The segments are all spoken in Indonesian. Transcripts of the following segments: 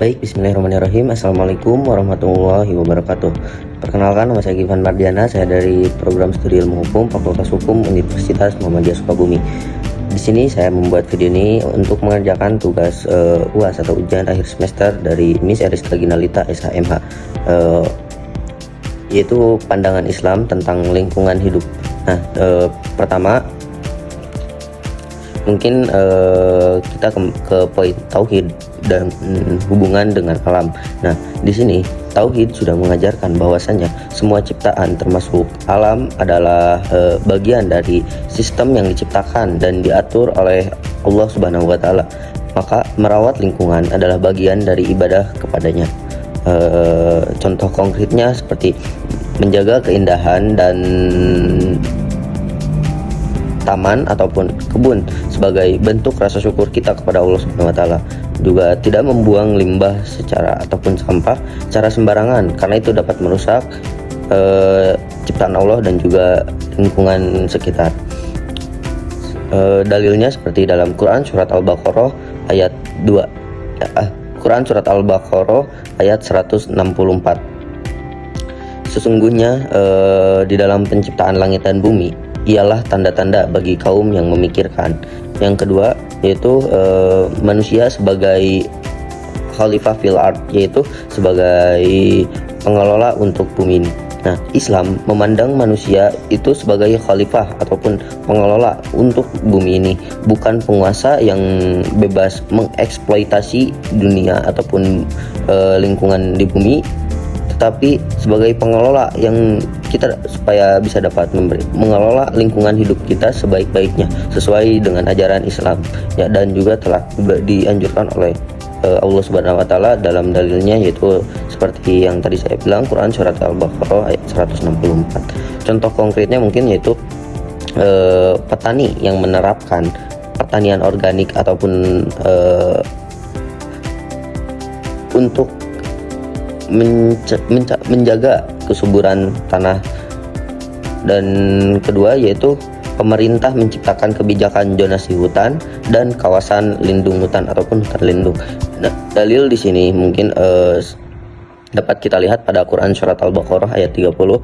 Baik, bismillahirrahmanirrahim. Assalamualaikum warahmatullahi wabarakatuh. Perkenalkan, nama saya Givan Mardiana. Saya dari program studi ilmu hukum Fakultas Hukum Universitas Muhammadiyah Sukabumi. Di sini saya membuat video ini untuk mengerjakan tugas UAS atau ujian akhir semester dari Miss Eriska Ginalita SHMH, yaitu pandangan Islam tentang lingkungan hidup. Nah, pertama mungkin kita ke poin tauhid dan hubungan dengan alam. Nah, di sini tauhid sudah mengajarkan bahwasanya semua ciptaan termasuk alam adalah bagian dari sistem yang diciptakan dan diatur oleh Allah Subhanahu wa taala. Maka merawat lingkungan adalah bagian dari ibadah kepadanya. Contoh konkretnya seperti menjaga keindahan dan taman ataupun kebun sebagai bentuk rasa syukur kita kepada Allah Subhanahu wa taala. Juga tidak membuang limbah ataupun sampah secara sembarangan, karena itu dapat merusak ciptaan Allah dan juga lingkungan sekitar. Dalilnya seperti dalam Quran surat Al-Baqarah ayat 2. Quran surat Al-Baqarah ayat 164. Sesungguhnya di dalam penciptaan langit dan bumi ialah tanda-tanda bagi kaum yang memikirkan. Yang kedua yaitu manusia sebagai khalifah fil ard, yaitu sebagai pengelola untuk bumi ini. Nah, Islam memandang manusia itu sebagai khalifah ataupun pengelola untuk bumi ini, bukan penguasa yang bebas mengeksploitasi dunia ataupun lingkungan di bumi, tetapi sebagai pengelola yang kita supaya bisa dapat mengelola lingkungan hidup kita sebaik-baiknya sesuai dengan ajaran Islam, ya, dan juga telah dianjurkan oleh Allah Subhanahu wa taala dalam dalilnya, yaitu seperti yang tadi saya bilang Quran surat Al-Baqarah ayat 164. Contoh konkretnya mungkin yaitu petani yang menerapkan pertanian organik ataupun untuk menjaga kesuburan tanah. Dan kedua yaitu pemerintah menciptakan kebijakan zonasi hutan dan kawasan lindung hutan ataupun hutan lindung. Nah, dalil di sini mungkin dapat kita lihat pada Quran surat Al-Baqarah ayat 30.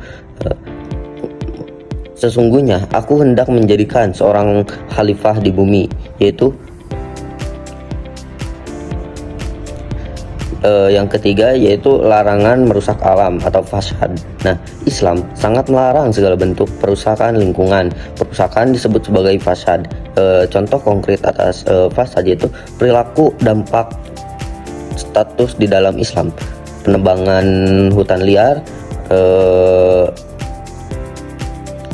Sesungguhnya aku hendak menjadikan seorang khalifah di bumi, yaitu yang ketiga yaitu larangan merusak alam atau fasad. Nah, Islam sangat melarang segala bentuk perusakan lingkungan. Perusakan disebut sebagai fasad. Contoh konkret atas fasad yaitu perilaku dampak status di dalam Islam, penebangan hutan liar,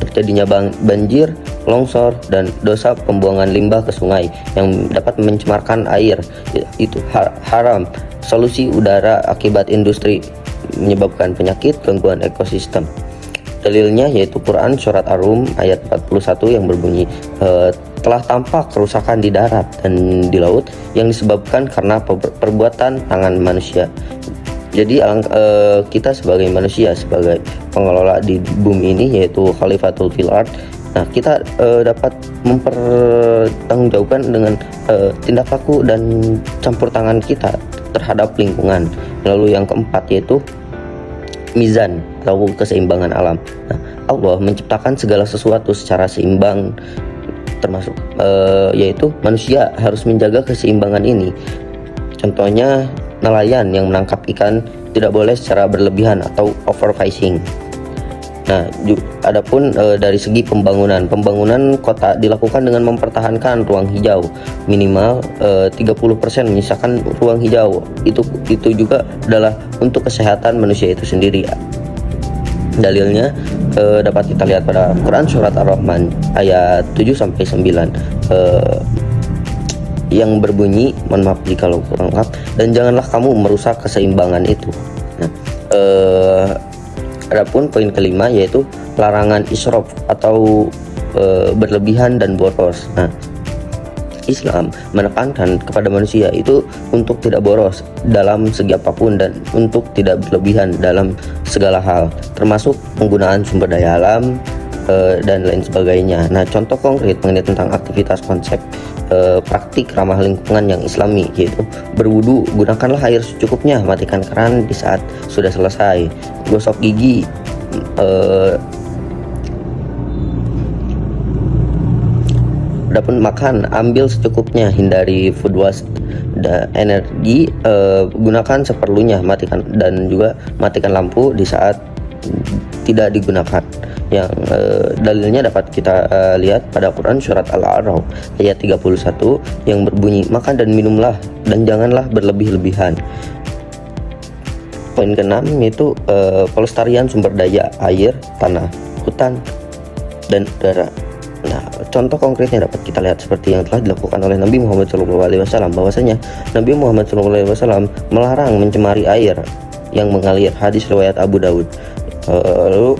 terjadinya banjir, longsor, dan dosa pembuangan limbah ke sungai yang dapat mencemarkan air, itu haram. Solusi udara akibat industri menyebabkan penyakit, gangguan ekosistem. Dalilnya yaitu Quran surat Ar-Rum ayat 41 yang berbunyi, telah tampak kerusakan di darat dan di laut yang disebabkan karena perbuatan tangan manusia. Jadi kita sebagai manusia, sebagai pengelola di bumi ini, yaitu Khalifatul fil ard, nah kita dapat mempertanggungjawabkan dengan tindak laku dan campur tangan kita terhadap lingkungan. Lalu yang keempat yaitu mizan atau keseimbangan alam. Nah, Allah menciptakan segala sesuatu secara seimbang, termasuk yaitu manusia harus menjaga keseimbangan ini. Contohnya nelayan yang menangkap ikan tidak boleh secara berlebihan atau overfishing. Nah, adapun dari segi pembangunan kota dilakukan dengan mempertahankan ruang hijau minimal 30%, menyisakan ruang hijau. Itu juga adalah untuk kesehatan manusia itu sendiri. Dalilnya dapat kita lihat pada Quran surat Ar-Rahman ayat 7-9 yang berbunyi, mohon maaf jika kurang lengkap, dan janganlah kamu merusak keseimbangan itu. Nah, adapun poin kelima yaitu larangan israf atau berlebihan dan boros. Nah, Islam menekankan kepada manusia itu untuk tidak boros dalam segi apapun dan untuk tidak berlebihan dalam segala hal, termasuk penggunaan sumber daya alam, dan lain sebagainya. Nah, contoh konkret mengenai tentang aktivitas konsep praktik ramah lingkungan yang islami, yaitu berwudu, gunakanlah air secukupnya, matikan keran di saat sudah selesai, gosok gigi, adapun makan, ambil secukupnya, hindari food waste. Energi, gunakan seperlunya, matikan dan juga matikan lampu di saat tidak digunakan. Yang dalilnya dapat kita lihat pada Quran surat Al-A'raf ayat 31 yang berbunyi, makan dan minumlah dan janganlah berlebih-lebihan. Poin ke-6 yaitu pelestarian sumber daya air, tanah, hutan, dan udara. Nah, contoh konkretnya dapat kita lihat seperti yang telah dilakukan oleh Nabi Muhammad SAW, bahwasanya Nabi Muhammad SAW melarang mencemari air yang mengalir. Hadis riwayat Abu Daud. Lalu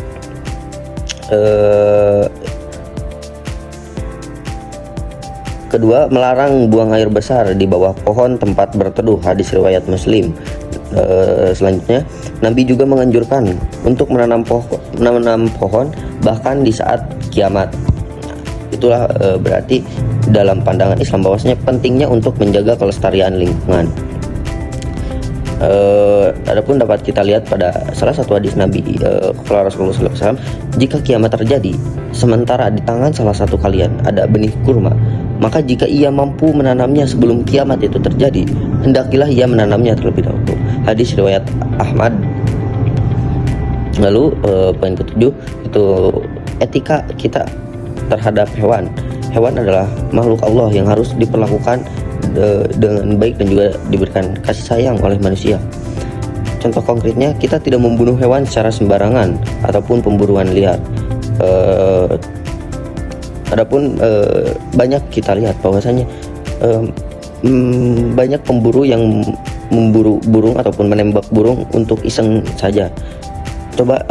kedua, melarang buang air besar di bawah pohon tempat berteduh. Hadis riwayat Muslim. Selanjutnya, Nabi juga menganjurkan untuk menanam pohon bahkan di saat kiamat. Itulah berarti dalam pandangan Islam bahwasanya pentingnya untuk menjaga kelestarian lingkungan. Adapun dapat kita lihat pada salah satu hadis Nabi, kalau Rasulullah SAW, jika kiamat terjadi sementara di tangan salah satu kalian ada benih kurma, maka jika ia mampu menanamnya sebelum kiamat itu terjadi, hendakilah ia menanamnya terlebih dahulu. Hadis riwayat Ahmad. Lalu poin ke-7 itu etika kita terhadap hewan. Hewan adalah makhluk Allah yang harus diperlakukan dengan baik dan juga diberikan kasih sayang oleh manusia. Contoh konkretnya, kita tidak membunuh hewan secara sembarangan ataupun pemburuan liar. Adapun banyak kita lihat bahwasanya banyak pemburu yang memburu burung ataupun menembak burung untuk iseng saja. Coba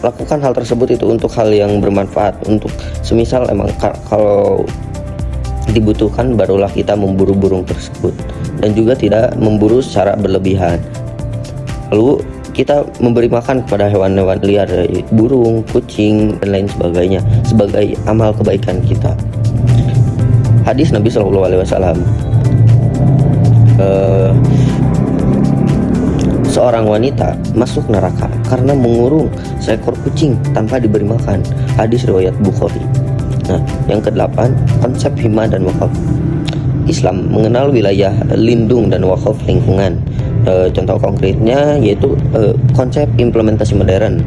lakukan hal tersebut itu untuk hal yang bermanfaat, untuk semisal emang kalau dibutuhkan barulah kita memburu burung tersebut, dan juga tidak memburu secara berlebihan. Lalu kita memberi makan kepada hewan-hewan liar, burung, kucing, dan lain sebagainya sebagai amal kebaikan kita. Hadis Nabi SAW, seorang wanita masuk neraka karena mengurung seekor kucing tanpa diberi makan. Hadis riwayat Bukhari. Nah, yang ke-8, konsep hima dan wakaf. Islam mengenal wilayah lindung dan wakaf lingkungan. Contoh konkretnya yaitu konsep implementasi modern.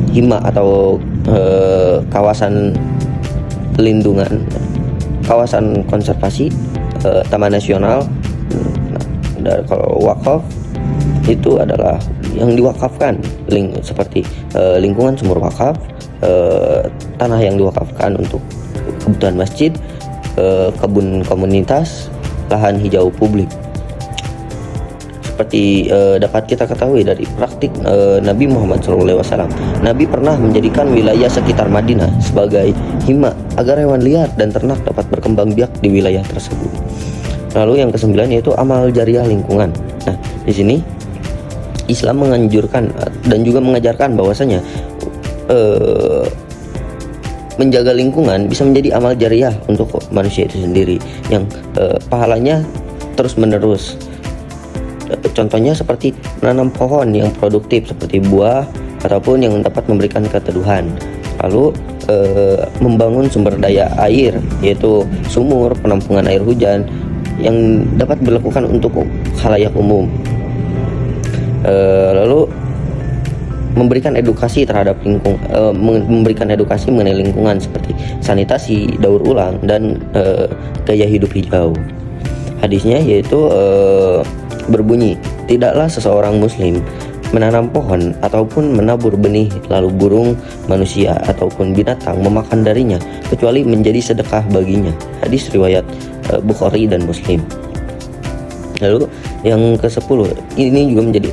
Hima atau kawasan lindungan, kawasan konservasi, taman nasional. Dan kalau wakaf itu adalah yang diwakafkan, seperti lingkungan sumur wakaf, tanah yang diwakafkan untuk kebutuhan masjid, kebun komunitas, lahan hijau publik. Seperti dapat kita ketahui dari praktik Nabi Muhammad SAW, Nabi pernah menjadikan wilayah sekitar Madinah sebagai hima agar hewan liar dan ternak dapat berkembang biak di wilayah tersebut. Lalu yang ke-9 yaitu amal jariah lingkungan. Nah, di sini Islam menganjurkan dan juga mengajarkan bahwasanya menjaga lingkungan bisa menjadi amal jariah untuk manusia itu sendiri yang pahalanya terus menerus. Contohnya seperti menanam pohon yang produktif seperti buah ataupun yang dapat memberikan keteduhan. Lalu membangun sumber daya air yaitu sumur, penampungan air hujan yang dapat dilakukan untuk khalayak umum. Lalu memberikan edukasi terhadap memberikan edukasi mengenai lingkungan seperti sanitasi, daur ulang, dan gaya hidup hijau. Hadisnya yaitu berbunyi, tidaklah seseorang muslim menanam pohon ataupun menabur benih lalu burung, manusia ataupun binatang memakan darinya kecuali menjadi sedekah baginya. Hadis riwayat Bukhari dan Muslim. Lalu yang ke-10 ini juga menjadi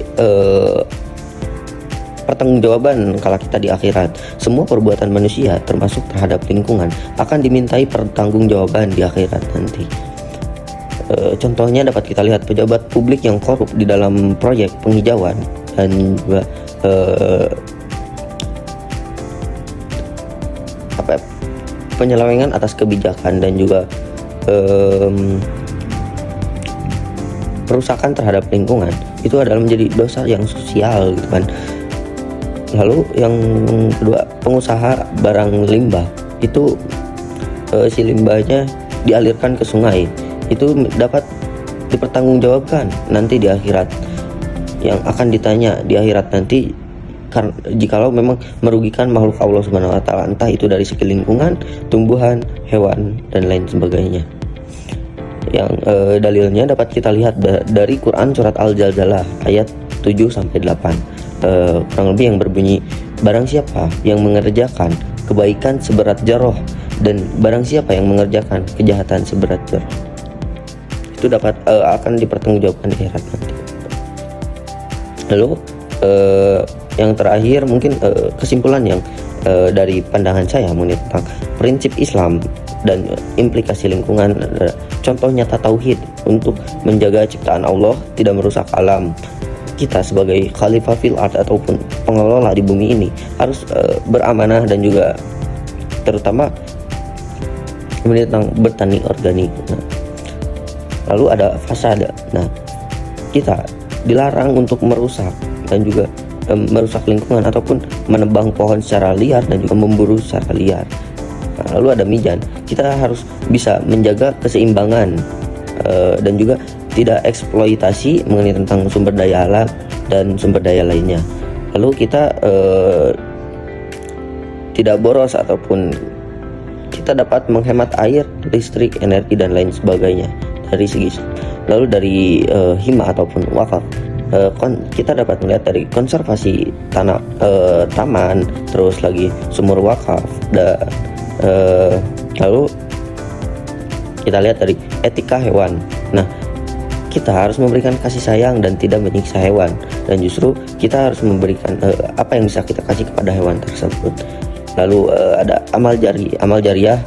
pertanggungjawaban kala kita di akhirat. Semua perbuatan manusia termasuk terhadap lingkungan akan dimintai pertanggungjawaban di akhirat nanti. Contohnya dapat kita lihat pejabat publik yang korup di dalam proyek penghijauan dan juga penyelewengan atas kebijakan dan juga perusakan terhadap lingkungan itu adalah menjadi dosa yang sosial gitu kan. Lalu yang kedua, pengusaha barang limbah itu si limbahnya dialirkan ke sungai, itu dapat dipertanggungjawabkan nanti di akhirat, yang akan ditanya di akhirat nanti karena jikalau memang merugikan makhluk Allah Subhanahu wa taala, entah itu dari segi lingkungan, tumbuhan, hewan dan lain sebagainya. Yang dalilnya dapat kita lihat dari Quran surat Al-Zalzalah ayat 7 sampai 8. Kurang lebih yang berbunyi, barang siapa yang mengerjakan kebaikan seberat jarah dan barang siapa yang mengerjakan kejahatan seberat jarah, itu dapat akan dipertanggungjawabkan di akhirat nanti. Lalu yang terakhir mungkin kesimpulan yang dari pandangan saya mengenai tentang prinsip Islam dan implikasi lingkungan, contoh nyata tauhid untuk menjaga ciptaan Allah, tidak merusak alam. Kita sebagai khalifah fil ard ataupun pengelola di bumi ini harus beramanah dan juga terutama mengenai tentang bertani organik. Nah, lalu ada fasada. Nah, kita dilarang untuk merusak dan juga merusak lingkungan ataupun menebang pohon secara liar dan juga memburu secara liar. Nah, lalu ada mijan, kita harus bisa menjaga keseimbangan dan juga tidak eksploitasi mengenai tentang sumber daya alam dan sumber daya lainnya. Lalu kita tidak boros ataupun kita dapat menghemat air, listrik, energi dan lain sebagainya dari segi. Lalu dari hima ataupun wakaf, kita dapat melihat dari konservasi tanah, taman, terus lagi sumur wakaf, dan lalu kita lihat dari etika hewan. Nah, kita harus memberikan kasih sayang dan tidak menyiksa hewan, dan justru kita harus memberikan apa yang bisa kita kasih kepada hewan tersebut. Lalu ada amal jariah,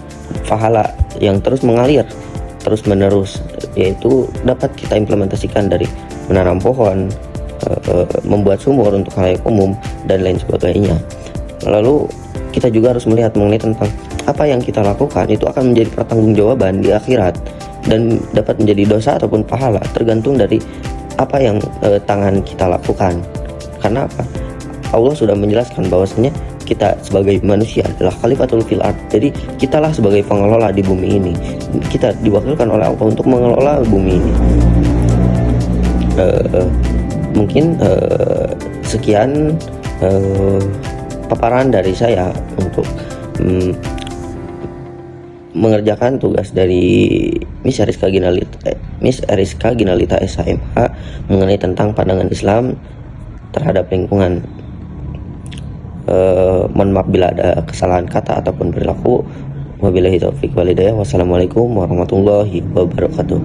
pahala yang terus mengalir terus menerus, yaitu dapat kita implementasikan dari menanam pohon, membuat sumur untuk khalayak umum dan lain sebagainya. Lalu kita juga harus melihat mengenai tentang apa yang kita lakukan itu akan menjadi pertanggungjawaban di akhirat dan dapat menjadi dosa ataupun pahala tergantung dari apa yang tangan kita lakukan. Karena apa? Allah sudah menjelaskan bahwasanya kita sebagai manusia adalah khalifatul fil ard. Jadi kitalah sebagai pengelola di bumi ini. Kita diwakilkan oleh Allah untuk mengelola bumi ini. Mungkin sekian paparan dari saya untuk mengerjakan tugas dari Miss Ariska Ginalita SHMH mengenai tentang pandangan Islam terhadap lingkungan. Mohon maaf bila ada kesalahan kata ataupun perilaku. Wabillahi taufiq wal hidayah. Wassalamualaikum warahmatullahi wabarakatuh.